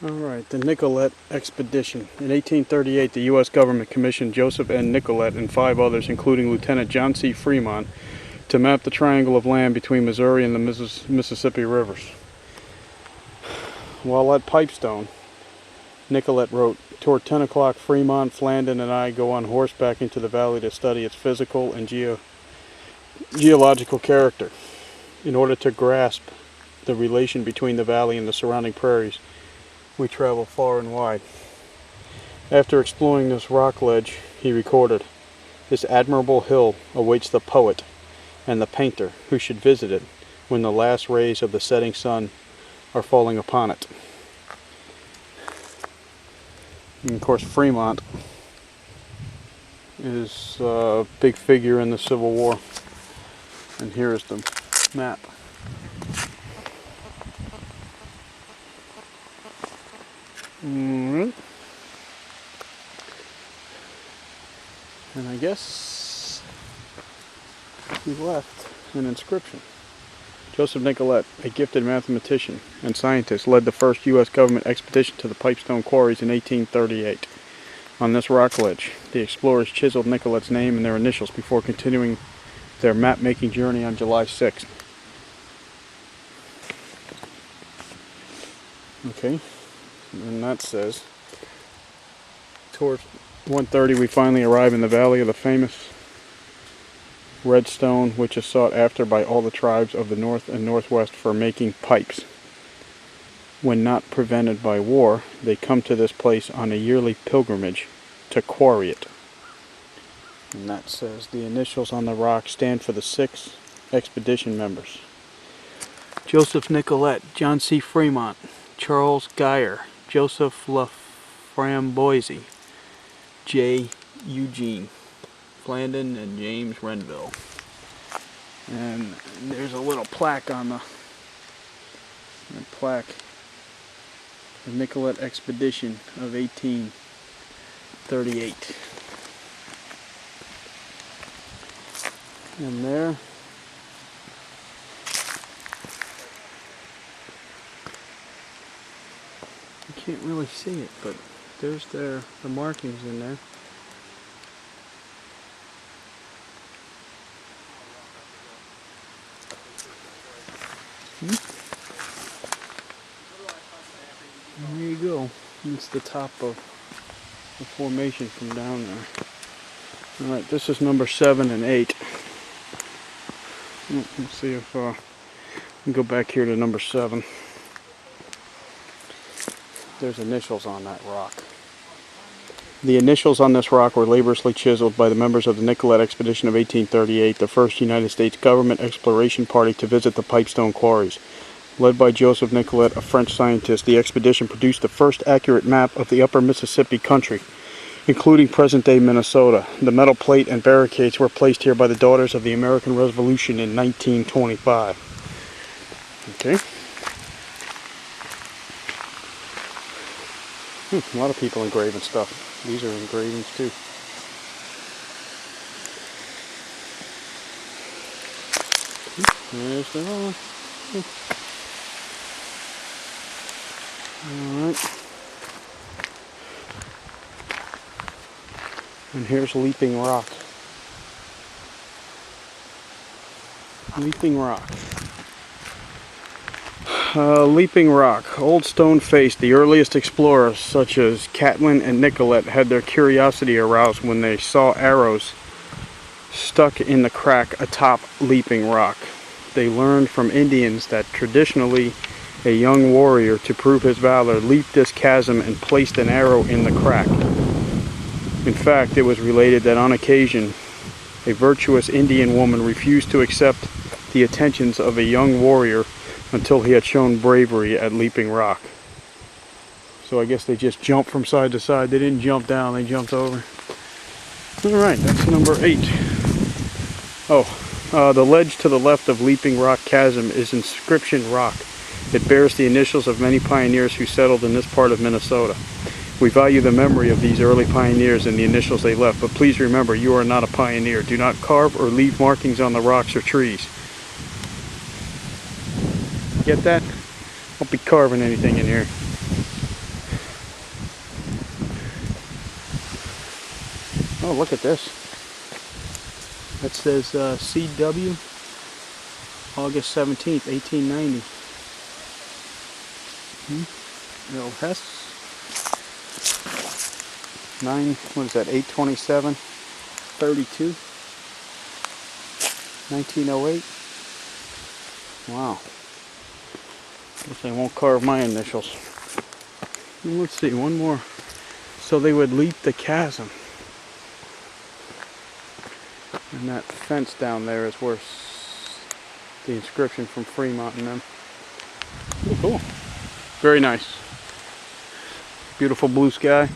Alright, the Nicollet Expedition. In 1838, the U.S. government commissioned Joseph N. Nicollet and 5 others, including Lieutenant John C. Fremont, to map the triangle of land between Missouri and the Mississippi rivers. While at Pipestone, Nicollet wrote, "Toward 10 o'clock, Fremont, Flandin, and I go on horseback into the valley to study its physical and geological character. In order to grasp the relation between the valley and the surrounding prairies, we travel far and wide." After exploring this rock ledge, he recorded, "This admirable hill awaits the poet and the painter who should visit it when the last rays of the setting sun are falling upon it." And of course, Fremont is a big figure in the Civil War. And here is the map. And I guess he left an inscription. Joseph Nicollet, a gifted mathematician and scientist, led the first U.S. government expedition to the Pipestone quarries in 1838. On this rock ledge, the explorers chiseled Nicollet's name and their initials before continuing their map-making journey on July 6th. Okay, and that says, towards 1:30 we finally arrive in the valley of the famous red stone, which is sought after by all the tribes of the north and northwest for making pipes. When not prevented by war, they come to this place on a yearly pilgrimage to quarry it. And that says the initials on the rock stand for the 6 expedition members: Joseph Nicollet, John C. Fremont, Charles Geyer, Joseph LaFramboise, J. Eugene Flandin, and James Renville. And there's a little plaque on the plaque, the Nicollet Expedition of 1838. And there, you can't really see it, but there's the markings in there. There you go. It's the top of the formation from down there. Alright, this is number 7 and 8. Let's see if we can go back here to number 7. There's initials on that rock. The initials on this rock were laboriously chiseled by the members of the Nicollet Expedition of 1838, the first United States government exploration party to visit the Pipestone quarries. Led by Joseph Nicollet, a French scientist, the expedition produced the first accurate map of the upper Mississippi country, including present-day Minnesota. The metal plate and barricades were placed here by the Daughters of the American Revolution in 1925. Okay. A lot of people engraving stuff. These are engravings too. There's the other one. Alright. And here's Leaping Rock. Leaping Rock. Leaping Rock. Old stone face. The earliest explorers, such as Catlin and Nicollet, had their curiosity aroused when they saw arrows stuck in the crack atop Leaping Rock. They learned from Indians that traditionally a young warrior, to prove his valor, leaped this chasm and placed an arrow in the crack. In fact, it was related that on occasion, a virtuous Indian woman refused to accept the attentions of a young warrior until he had shown bravery at Leaping Rock. So I guess they just jumped from side to side. They didn't jump down, they jumped over. Alright, that's number 8. The ledge to the left of Leaping Rock Chasm is Inscription Rock. It bears the initials of many pioneers who settled in this part of Minnesota. We value the memory of these early pioneers and the initials they left, but please remember, you are not a pioneer. Do not carve or leave markings on the rocks or trees. Get that? Don't be carving anything in here. Oh, look at this. That says CW, August 17th, 1890. Earl Hess. what is that, 8/27/32? 1908. Wow. Guess they won't carve my initials. And let's see, one more. So they would leap the chasm. And that fence down there is where the inscription from Fremont and them. Pretty cool. Very nice. Beautiful blue sky.